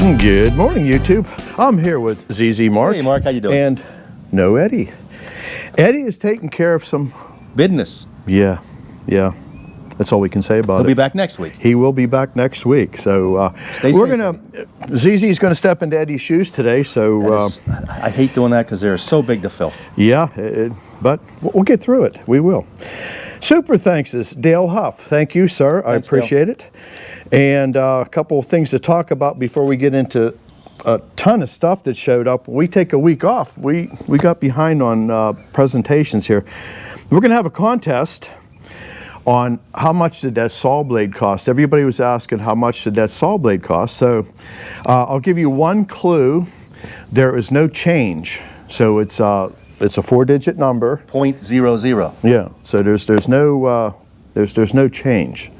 Good morning, YouTube. I'm here with ZZ Mark. Hey, Mark, how you doing? And no Eddie. Eddie is taking care of some business. Yeah. That's all we can say about it. He'll be back next week. He will be back next week. So ZZ's gonna step into Eddie's shoes today. So I hate doing that because they're so big to fill. Yeah, but we'll get through it. We will. Super thanks is Dale Huff. Thank you, sir. Thanks, I appreciate Dale. It. And a couple of things to talk about before we get into a ton of stuff that showed up. We take a week off. We got behind on presentations here. We're going to have a contest on how much did that saw blade cost. Everybody was asking how much did that saw blade cost. So I'll give you one clue. There is no change. So it's a 4-digit number. 0.00. Yeah. So there's no change.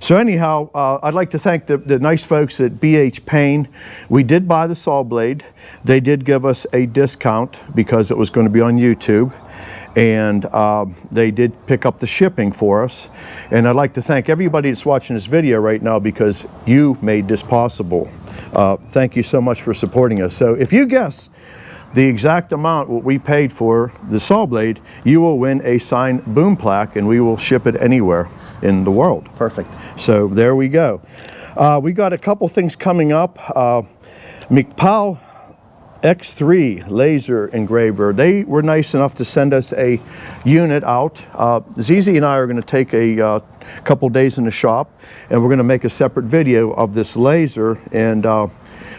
So anyhow, I'd like to thank the nice folks at BH Payne. We did buy the saw blade. They did give us a discount because it was going to be on YouTube. And they did pick up the shipping for us. And I'd like to thank everybody that's watching this video right now because you made this possible. Thank you so much for supporting us. So if you guess the exact amount what we paid for the saw blade, you will win a signed boom plaque, and we will ship it anywhere in the world. Perfect. So there we go. We got a couple things coming up. McPow X3 laser engraver. They were nice enough to send us a unit out. ZZ and I are going to take a couple days in the shop, and we're going to make a separate video of this laser, and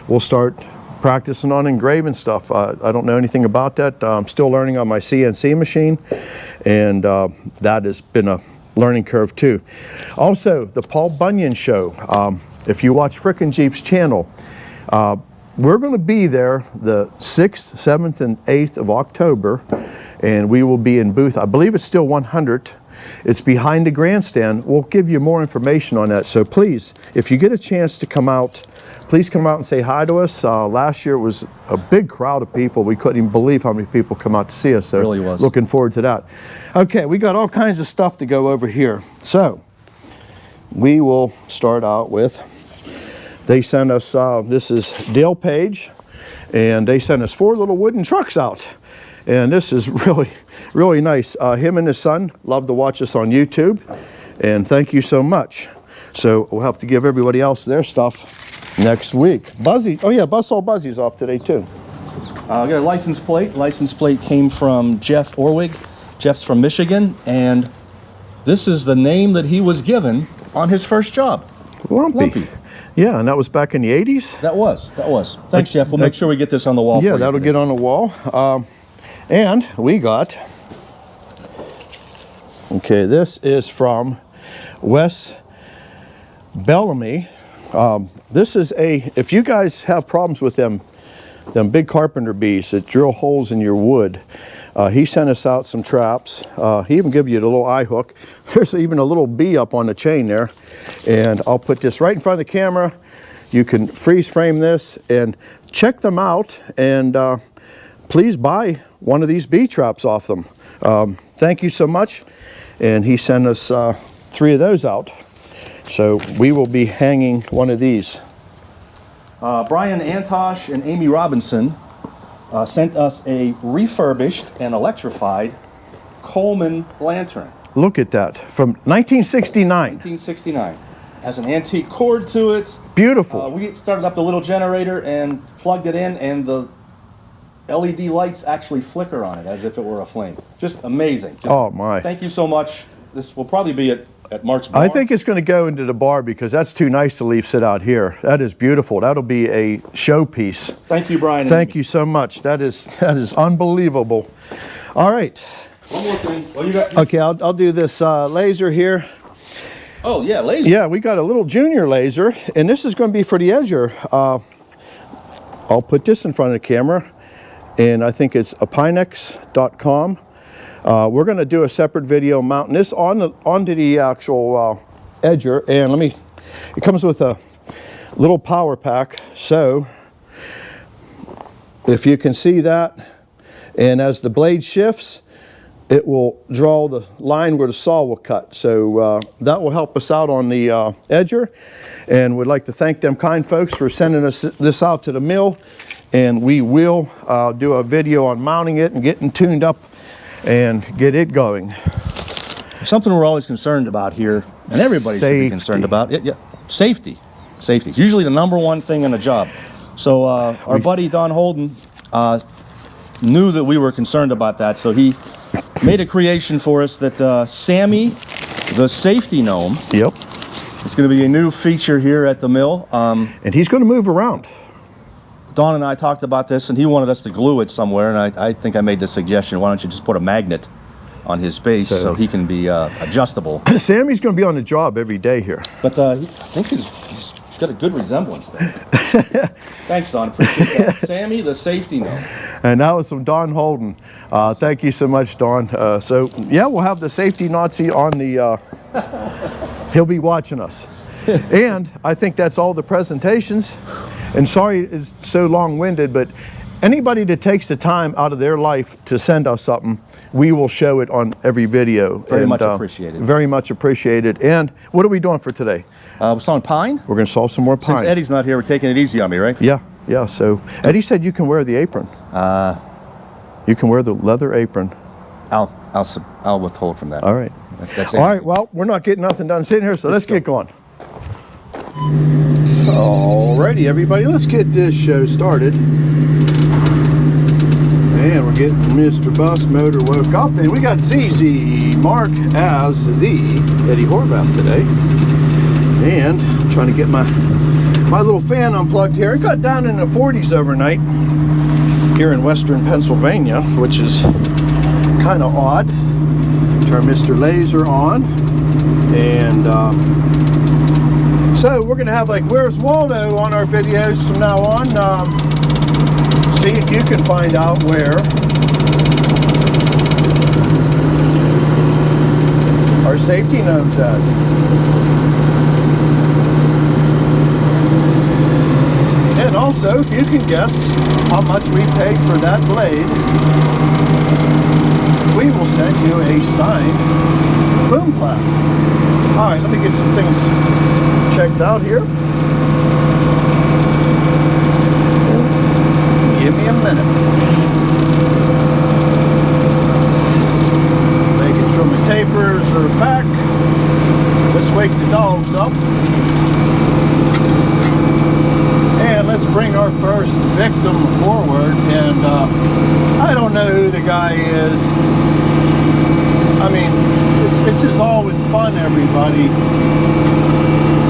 we'll start practicing on engraving stuff. I don't know anything about that. I'm still learning on my CNC machine, and that has been a learning curve too. Also, the Paul Bunyan Show. If you watch Frickin' Jeep's channel, we're going to be there the 6th, 7th, and 8th of October, and we will be in booth, I believe it's still 100. It's behind the grandstand. We'll give you more information on that. So please, if you get a chance to come out, please come out and say hi to us. Last year it was a big crowd of people. We couldn't even believe how many people come out to see us. So it really was. Looking forward to that. Okay, we got all kinds of stuff to go over here. So we will start out with, they sent us, this is Dale Page, and they sent us 4 little wooden trucks out. And this is really, really nice. Him and his son love to watch us on YouTube, and thank you so much. So we'll have to give everybody else their stuff next week. Buzzy, oh yeah, Buzzy's off today too. I got a license plate. License plate came from Jeff Orwig. Jeff's from Michigan, and this is the name that he was given on his first job. Lumpy. Yeah, and that was back in the 80s? That was. Thanks, Jeff. We'll make sure we get this on the wall. Yeah, that'll get on the wall. And we got, okay, this is from Wes Bellamy. This is if you guys have problems with them big carpenter bees that drill holes in your wood, he sent us out some traps. He even gave you the little eye hook. There's even a little bee up on the chain there. And I'll put this right in front of the camera. You can freeze frame this and check them out, and please buy one of these bee traps off them. Thank you so much. And he sent us 3 of those out. So we will be hanging one of these. Brian Antosh and Amy Robinson sent us a refurbished and electrified Coleman lantern. Look at that, from 1969. 1969. Has an antique cord to it. Beautiful. We started up the little generator and plugged it in, and the LED lights actually flicker on it as if it were a flame. Just amazing. Oh my. Thank you so much. This will probably be at Mark's bar. I think it's going to go into the bar because that's too nice to leave sit out here. That is beautiful. That'll be a showpiece. Thank you, Brian. Thank you so much. That is unbelievable. All right. One more thing. Well, you got. Okay, I'll do this laser here. Oh yeah, laser. Yeah, we got a little junior laser, and this is going to be for the edger. I'll put this in front of the camera, and I think it's apinex.com. We're going to do a separate video mounting this onto the actual edger, and it comes with a little power pack. So if you can see that, and as the blade shifts, it will draw the line where the saw will cut. So that will help us out on the edger. And we'd like to thank them kind folks for sending us this out to the mill. And we will do a video on mounting it and getting tuned up and get it going. Something we're always concerned about here, and everybody should be concerned about, safety. Safety. It's usually the number one thing in a job. So our buddy Don Holden knew that we were concerned about that, so he made a creation for us that Sammy, the safety gnome. Yep. It's going to be a new feature here at the mill. And he's going to move around. Don and I talked about this, and he wanted us to glue it somewhere, and I think I made the suggestion, why don't you just put a magnet on his base so he can be adjustable. Sammy's going to be on the job every day here. But I think he's got a good resemblance there. Thanks, Don. Appreciate that. Sammy, the safety gnome. And that was from Don Holden. Thank you so much, Don. So, yeah, we'll have the safety Nazi on the... he'll be watching us. And I think that's all the presentations. And sorry it's so long-winded, but anybody that takes the time out of their life to send us something, we will show it on every video. Very much appreciated. Very much appreciated. And what are we doing for today? We're sawing pine. We're going to saw some more pine. Since Eddie's not here, we're taking it easy on me, right? Yeah, yeah. So Eddie said you can wear the apron. You can wear the leather apron. I'll withhold from that. All right. That's all right. Well, we're not getting nothing done sitting here, so let's get going. Alrighty, everybody, let's get this show started. And we're getting Mr. Bus Motor woke up, and we got ZZ Mark as the Eddie Horvath today. And I'm trying to get my little fan unplugged here. It got down in the 40s overnight here in western Pennsylvania, which is kind of odd. Turn Mr. Laser on, and so we're gonna have like Where's Waldo on our videos from now on. See if you can find out where our safety gnome's at. And also, if you can guess how much we paid for that blade, we will send you a signed boom plaque. All right, let me get some things checked out here. Give me a minute. Making sure my tapers are back. Let's wake the dogs up. And let's bring our first victim forward. And I don't know who the guy is. I mean, this is all in fun, everybody.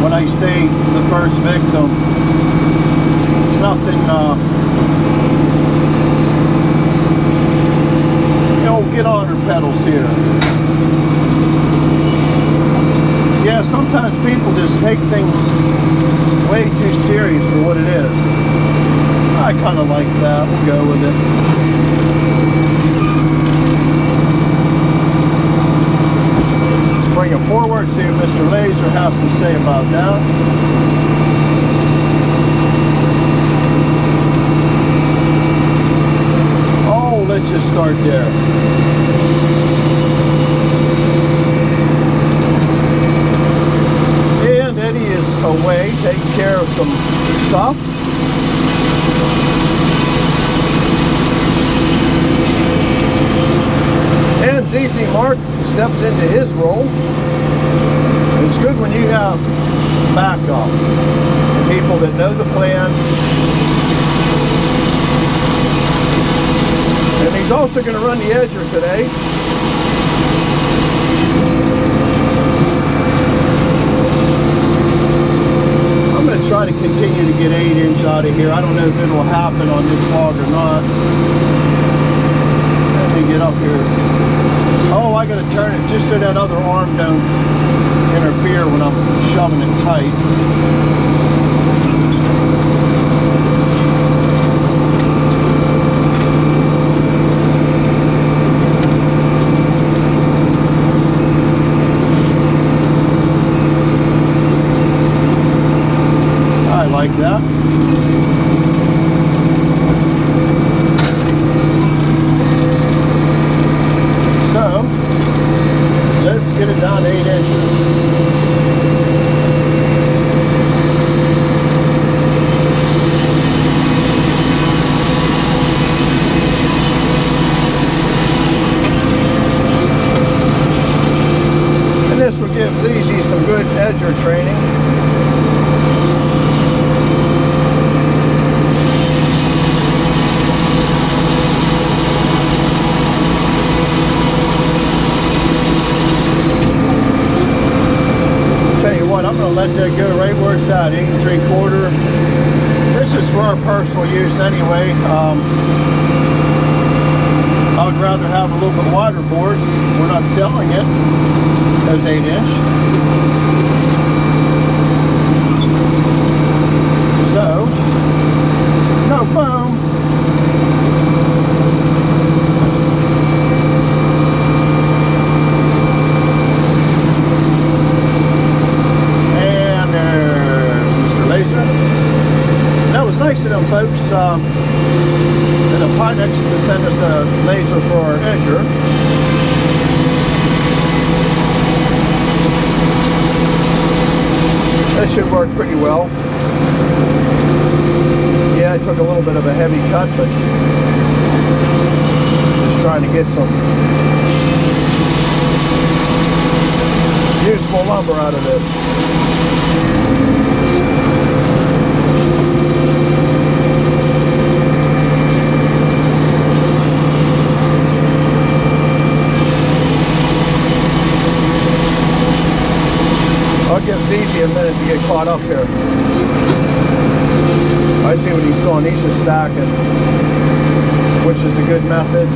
When I say the first victim, it's nothing, you know, get on her pedals here. Yeah, sometimes people just take things way too serious for what it is. I kind of like that. We'll go with it. Bring it forward, see what Mr. Laser has to say about that. Oh, let's just start there. And Eddie is away, taking care of some stuff. And ZZ Mark steps into his role. It's good when you have backup, people that know the plan. And he's also going to run the edger today. I'm going to try to continue to get 8-inch out of here. I don't know if it'll happen on this log or not. Let me get up here. Oh, I gotta turn it just so that other arm don't interfere when I'm shoving it tight. I like that. So inches. And this will give ZZ some good edger training. I'm going to let that go right where it's at, 8 3/4. This is for our personal use anyway. I would rather have a little bit wider board. We're not selling it as 8-inch. So, no boom. Nice of them folks at Pynex to send us a laser for our edger. That should work pretty well. Yeah, I took a little bit of a heavy cut, but just trying to get some useful lumber out of this. I'll give ZZ a minute to get caught up here. I see what he's doing. He's just stacking, which is a good method.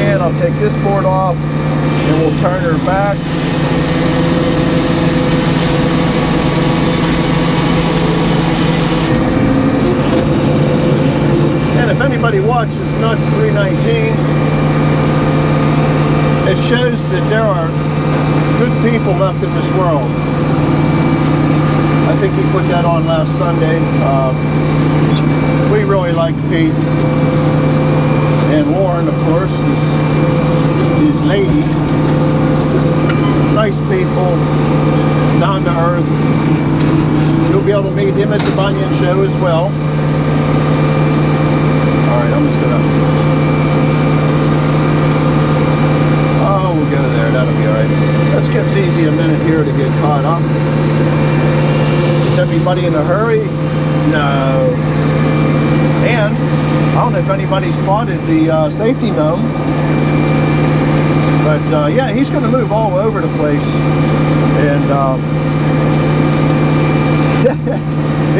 And I'll take this board off and we'll turn her back. And if anybody watches Nuts 319, it shows that there are good people left in this world. I think he put that on last Sunday. We really like Pete. And Warren, of course, his lady. Nice people, down to earth. You'll be able to meet him at the Bunyan show as well. Alright, I'm just gonna... We'll go there, that'll be alright. Let's give ZZ a minute here to get caught up. Is everybody in a hurry? No. And I don't know if anybody spotted the safety gnome, but yeah, he's going to move all over the place, and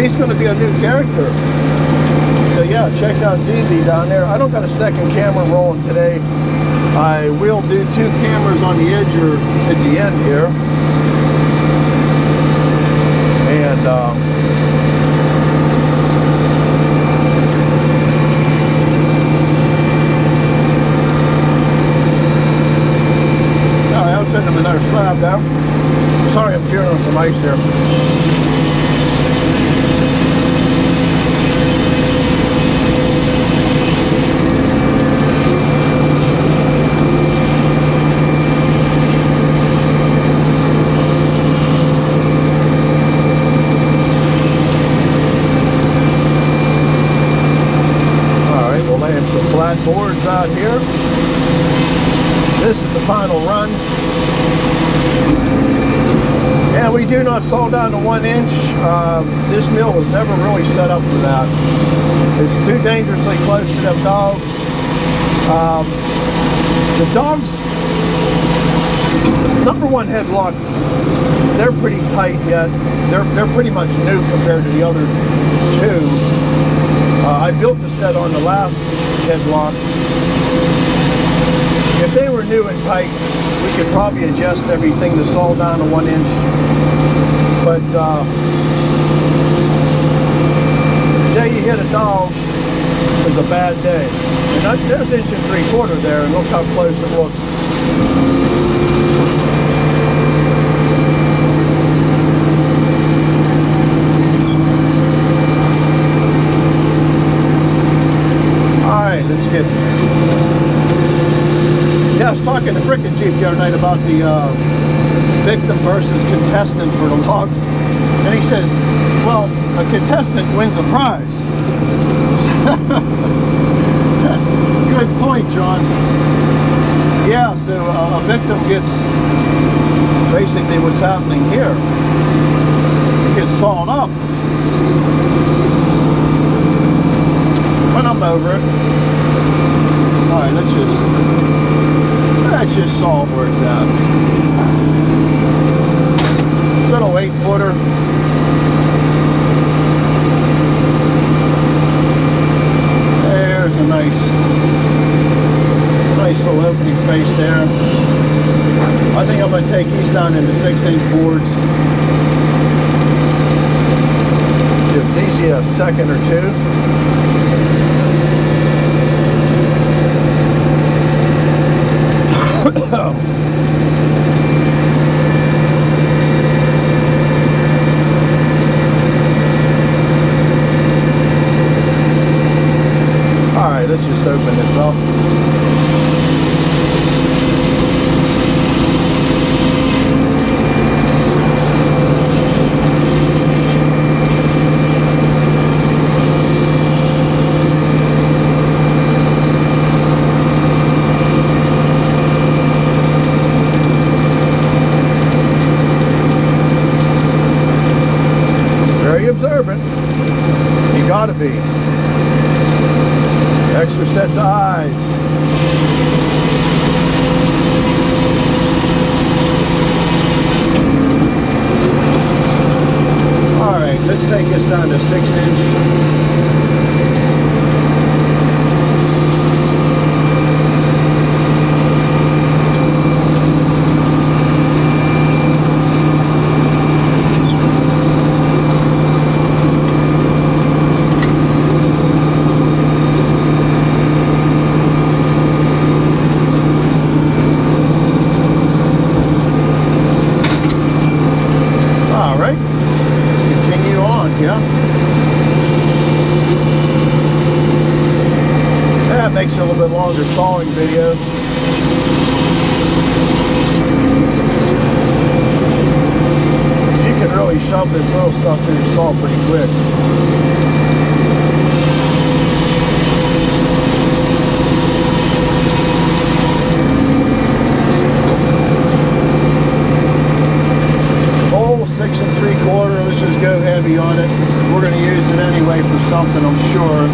he's going to be a new character. So yeah, check out ZZ down there. I don't got a second camera rolling today. I will do 2 cameras on the edger at the end here. And alright, I'll send him another slab down. Sorry, I'm chewing on some ice here. Boards out here. This is the final run. And we do not saw down to 1 inch. This mill was never really set up for that. It's too dangerously close to them dogs. The dogs, number 1 headlock, they're pretty tight yet. They're pretty much new compared to the other 2. I built the set on the last headlock. If they were new and tight, we could probably adjust everything to saw down to 1 inch. But the day you hit a dog is a bad day. And there's 1 3/4 there, and look how close it looks. Let's get... Yeah, I was talking to frickin' Jeep the other night about the victim versus contestant for the logs, and he says, well, a contestant wins a prize. Good point, John. Yeah, so a victim gets basically what's happening here. Gets sawn up. But I'm over it. Alright, let's just saw where it's at. Little 8-footer. There's a nice little opening face there. I think I'm going to take these down into 6-inch boards. It's easy a second or two. Alright, let's just open this up. Very observant. You gotta be. Extra sets of eyes. Alright, let's take this down to 6-inch. Makes it a little bit longer sawing video. You can really shove this little stuff through your saw pretty quick. Full 6 3/4. Let's just go heavy on it. We're going to use it anyway for something, I'm sure.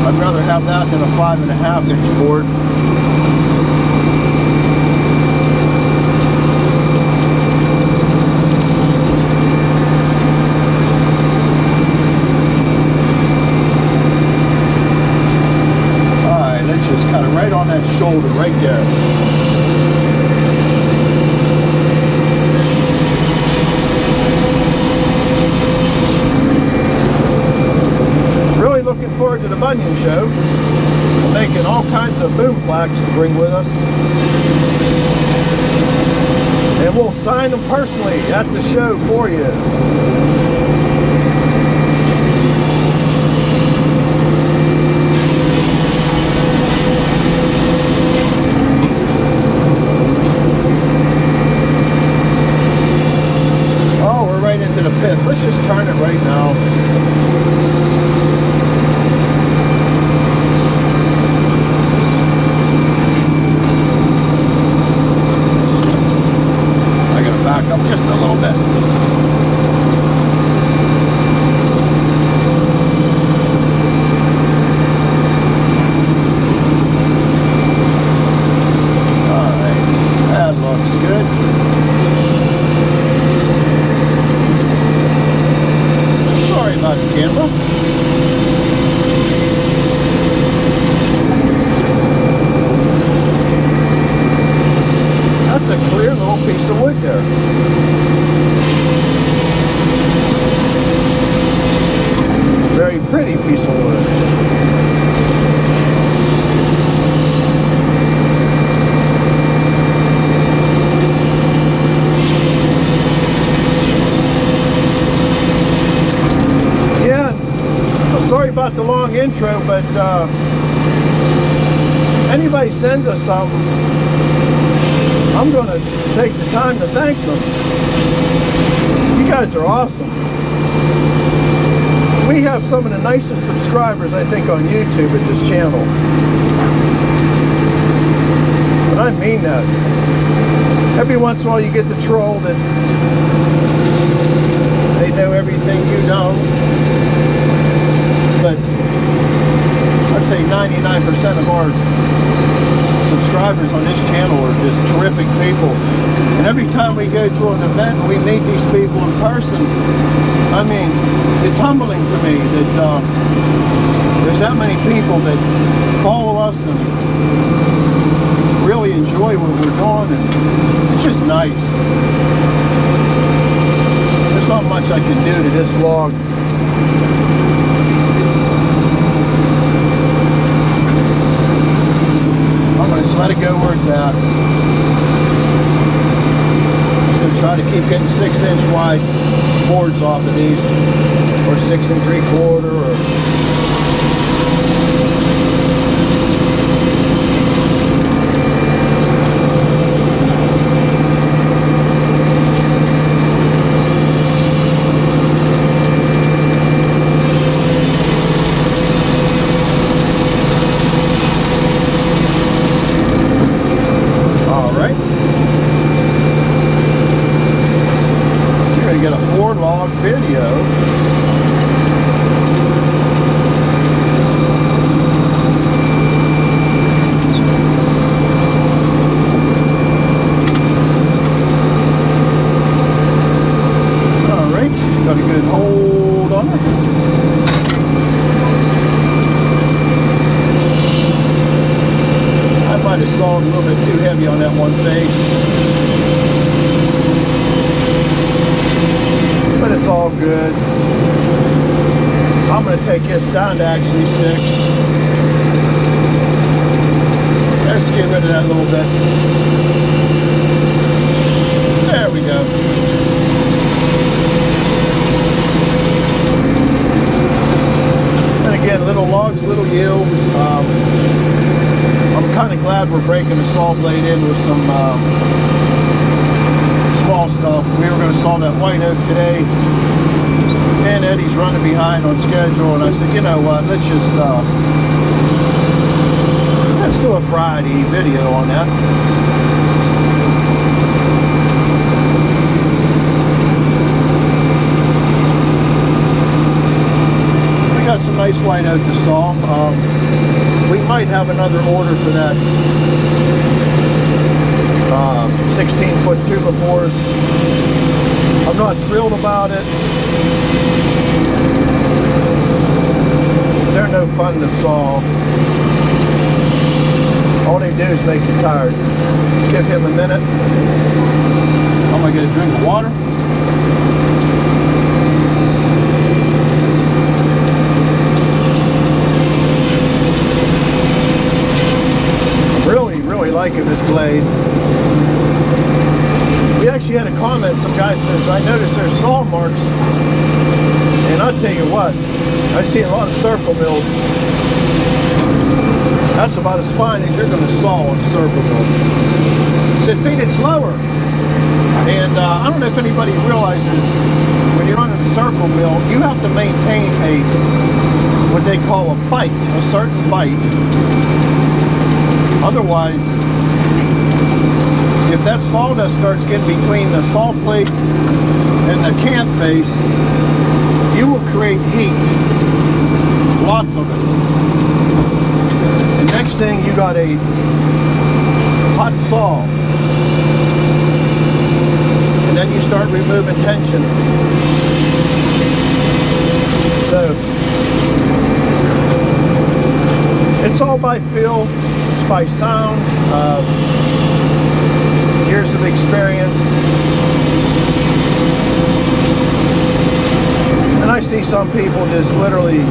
I'd rather have that than a 5.5-inch board. Alright, let's just cut it right on that shoulder, right there. Looking forward to the Bunyan show. We're making all kinds of boom plaques to bring with us. And we'll sign them personally at the show for you. Oh, we're right into the pit. Let's just turn it right now. Back up just a little bit. Alright, that looks good. Sorry about the camera. That's a clear little piece of wood there. Very pretty piece of wood. Yeah, sorry about the long intro, but anybody sends us something, I'm going to take the time to thank them. You guys are awesome. We have some of the nicest subscribers, I think, on YouTube at this channel. And I mean that. Every once in a while you get the troll that they know everything you don't. But I'd say 99% of our subscribers on this channel are just terrific people. And every time we go to an event and we meet these people in person, I mean, it's humbling to me that there's that many people that follow us and really enjoy what we're doing, and it's just nice. There's not much I can do to this log. I'm going to just let it go where it's at. So try to keep getting 6-inch wide boards off of these, or 6 3/4, or get a 4-log video. All right, got a good hold on it. I might have sawed a little bit too heavy on that one face. But it's all good. I'm going to take this down to actually 6. Let's get rid of that a little bit. There we go. And again, little logs, little yield. I'm kind of glad we're breaking the saw blade in with some small stuff. We were going to saw that white oak today, and Eddie's running behind on schedule, and I said, you know what, let's do a Friday video on that. We got some nice white oak to saw. We might have another order for that 16-foot 2x4s. I'm not thrilled about it. They're no fun to saw. All they do is make you tired. Let's give him a minute. I'm gonna get a drink of water. I'm really liking this blade. We actually had a comment. Some guy says, I noticed there's saw marks. And I'll tell you what, I see a lot of circle mills. That's about as fine as you're going to saw on a circle mill. Said feed it slower. And I don't know if anybody realizes, when you're running a circle mill, you have to maintain what they call a bite, a certain bite. Otherwise, if that sawdust starts getting between the saw plate and the can face, you will create heat. Lots of it. And next thing, you got a hot saw. And then you start removing tension. So, it's all by feel, it's by sound, years of experience. And I see some people just literally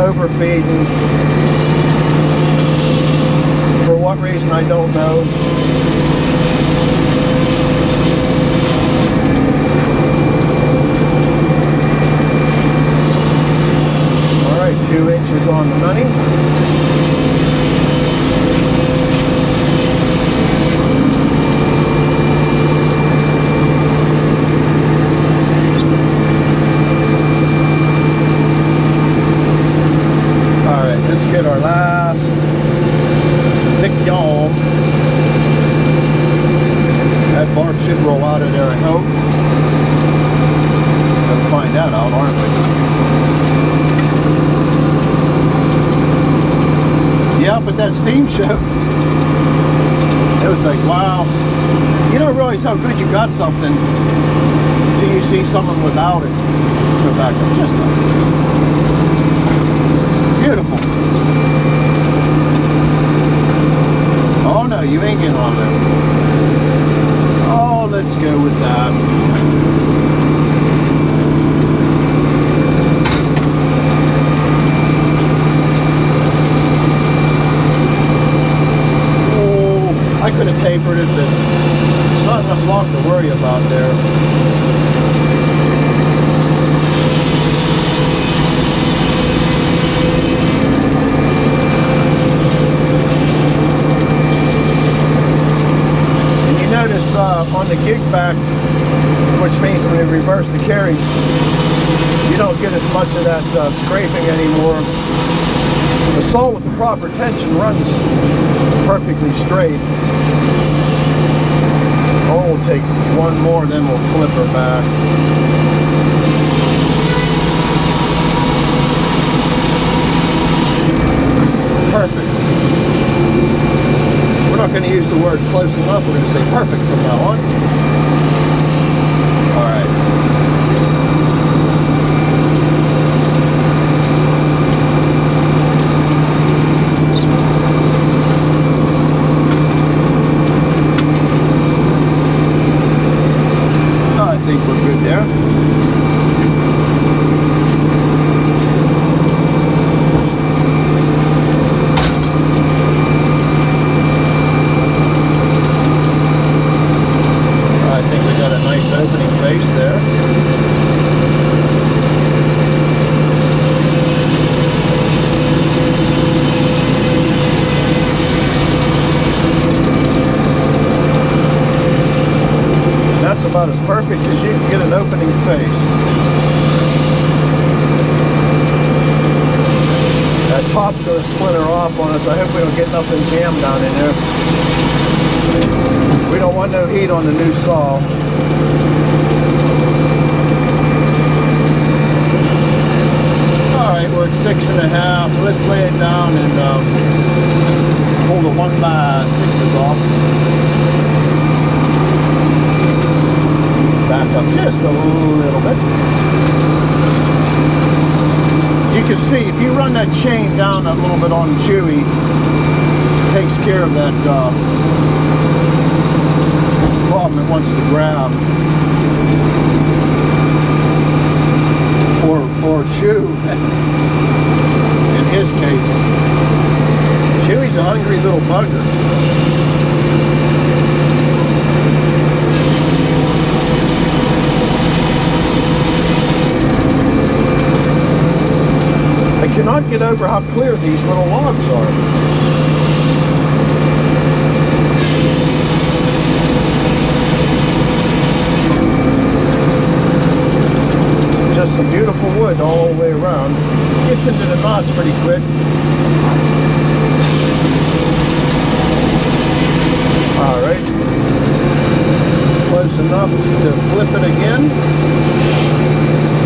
overfeeding. For what reason, I don't know. All right, 2 inches on the money. bark should roll out of there, I hope. We'll find that out, aren't we? Yeah, but that steam show, it was like, wow. You don't realize how good you got something until you see someone without it. Go back up, just beautiful. Oh no, you ain't getting on there. Oh, let's go with that. I could have tapered it, but it's not enough log to worry about there. And you notice on the gig back, which means when you reverse the carries, you don't get as much of that scraping anymore. The saw with the proper tension runs perfectly straight. Oh, we'll take one more, then we'll flip her back. Perfect. We're not going to use the word close enough. We're going to say perfect from now on. All right. I think we're good there. I think we got a nice opening face there. That's about as perfect as you can get an opening face. That top's going to splinter off on us. I hope we don't get nothing jammed down in there. We don't want no heat on the new saw. Alright, we're at 6.5. Let's lay it down and pull the 1x6s off. Back up just a little bit. You can see if you run that chain down a little bit on Chewy, it takes care of that problem it wants to grab or chew. In his case, Chewy's a hungry little bugger. I cannot get over how clear these little logs are. It's just some beautiful wood all the way around. Gets into the knots pretty quick. Alright. Close enough to flip it again.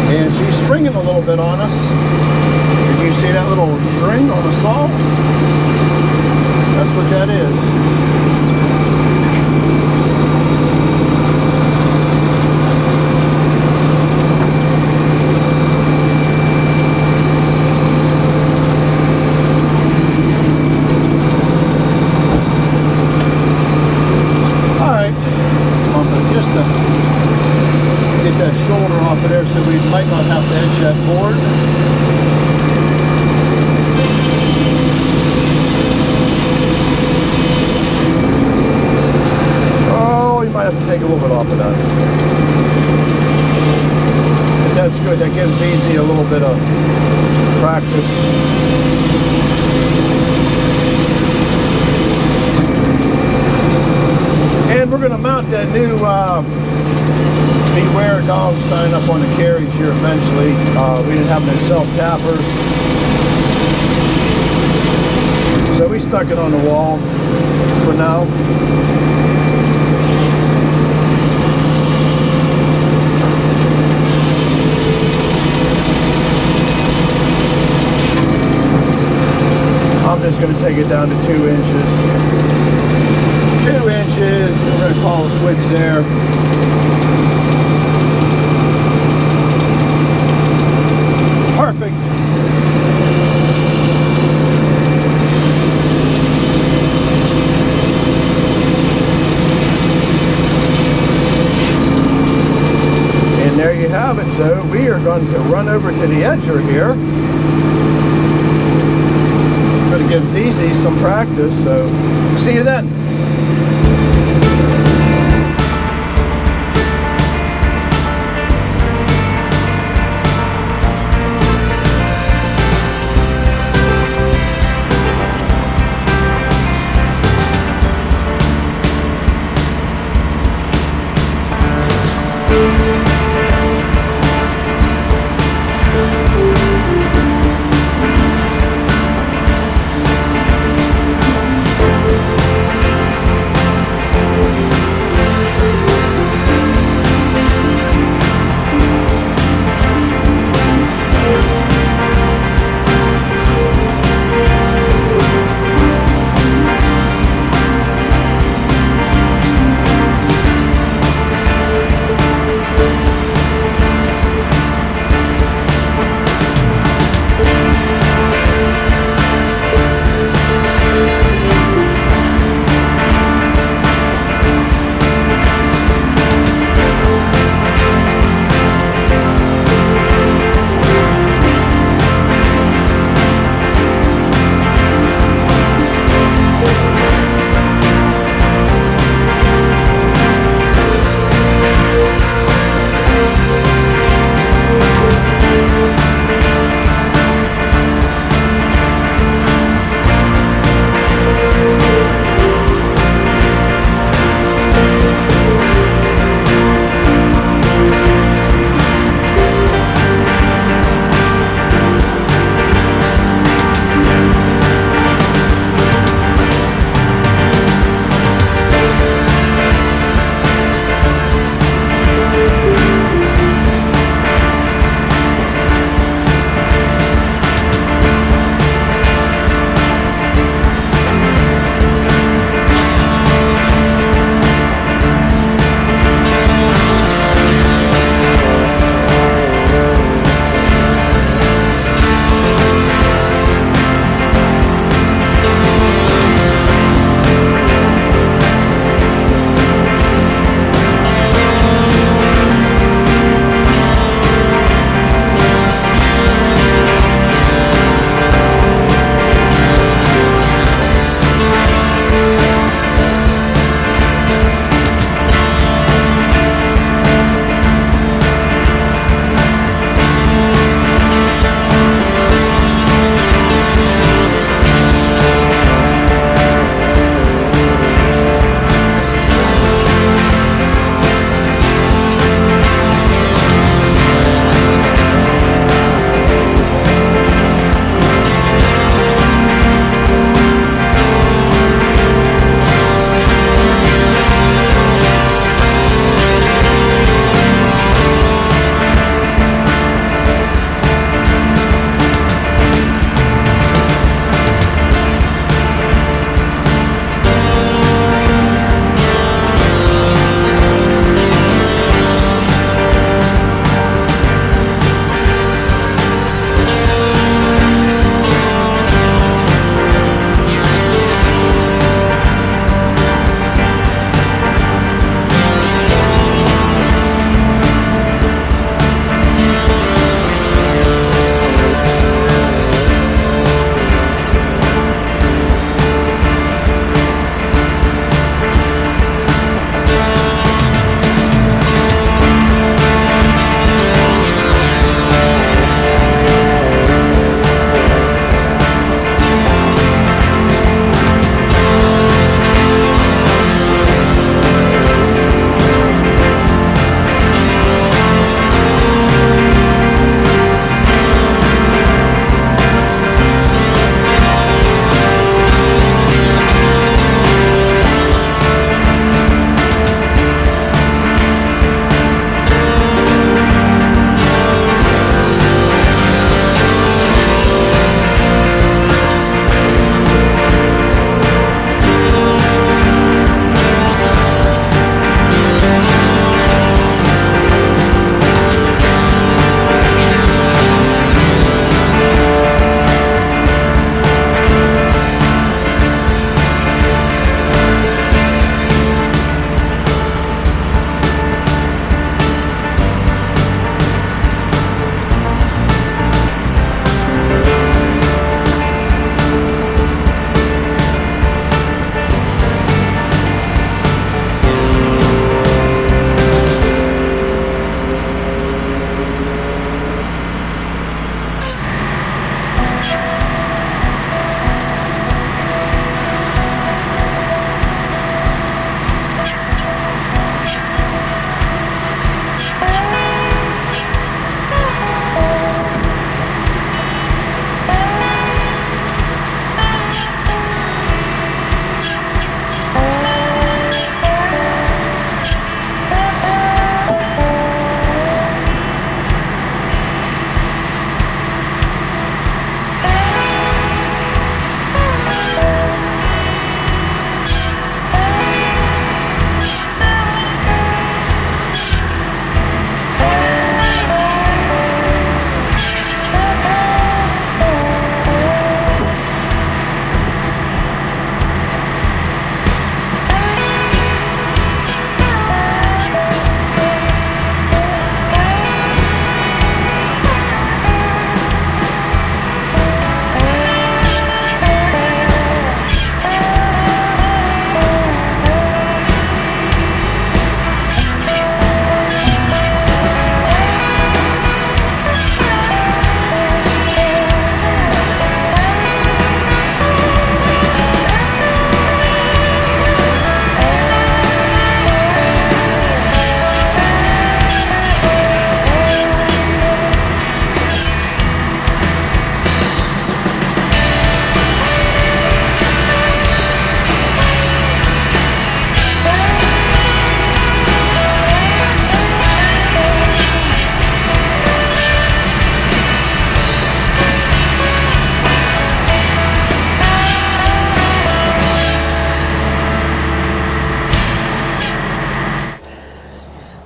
And she's springing a little bit on us. Did you see that little string on the saw? That's what that is. Alright. Just to get that shoulder off of there so we might not have to edge that board. Might have to take a little bit off of that. But that's good. That gives Easy a little bit of practice. And we're going to mount that new Beware Dog sign up on the carriage here eventually. We didn't have no self-tappers. So we stuck it on the wall for now. just going to take it down to 2 inches. 2 inches. We're going to call it quits there. Perfect. And there you have it. So we are going to run over to the edger here. Going to give ZZ some practice. So see you then.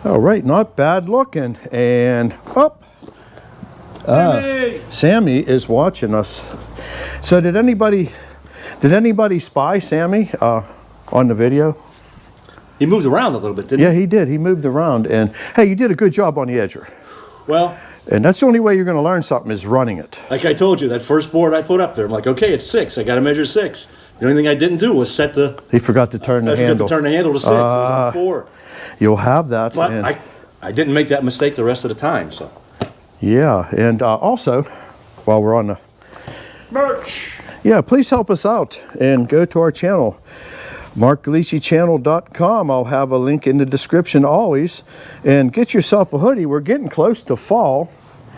All right, not bad looking. And up. Sammy is watching us. So did anybody spy Sammy on the video? He moved around a little bit, didn't Yeah, he did. He moved around. And hey, you did a good job on the edger. he? Well, And that's the only way you're going to learn something is running it. like I told you, that first board I put up there, I'm like, okay, it's 6. I got to measure 6. The only thing I didn't do was set the. He forgot to turn the I forgot handle. to turn the handle to 6. It was on 4. You'll have that. But and- I didn't make that mistake the rest of the time. So. Yeah, and also, while we're on the Merch. yeah, please help us out and go to our channel, markgalicichannel.com. I'll have a link in the description always, and get yourself a hoodie. We're getting close to fall.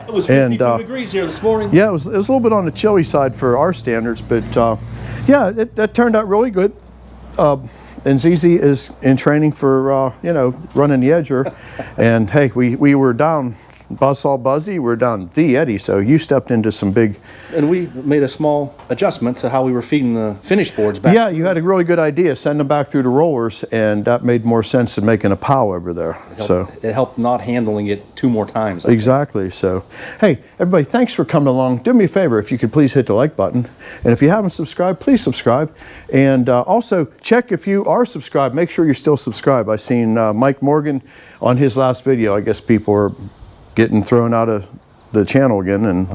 It was And, 52 degrees here this morning. Yeah, it was a little bit on the chilly side for our standards, but yeah, that turned out really good. And ZZ is in training for running the edger, and hey, we were down. Buzzsaw Buzzy, we're down the Eddie, so you stepped into some big. And we made a small adjustment to how we were feeding the finished boards back. Yeah, you had a really good idea. Send them back through the rollers, and that made more sense than making a POW over there. So It helped not handling it 2 more times. I think. exactly. So, hey, everybody, thanks for coming along. Do me a favor, if you could please hit the like button, and if you haven't subscribed, please subscribe. And also check if you are subscribed. Make sure you're still subscribed. I seen Mike Morgan on his last video. I guess people are getting thrown out of the channel again, and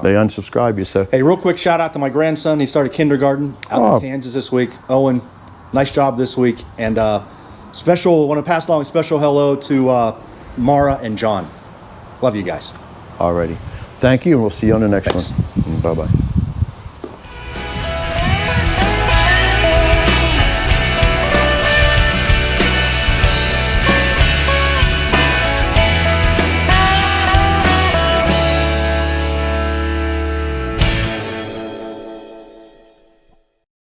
they unsubscribe you. So Hey, real quick shout out to my grandson. He started kindergarten out Oh. in Kansas this week. Owen, nice job this week. And want to pass along a special hello to Mara and John. Love you guys. alrighty, thank you, and we'll see you on the next Thanks. one. Bye bye.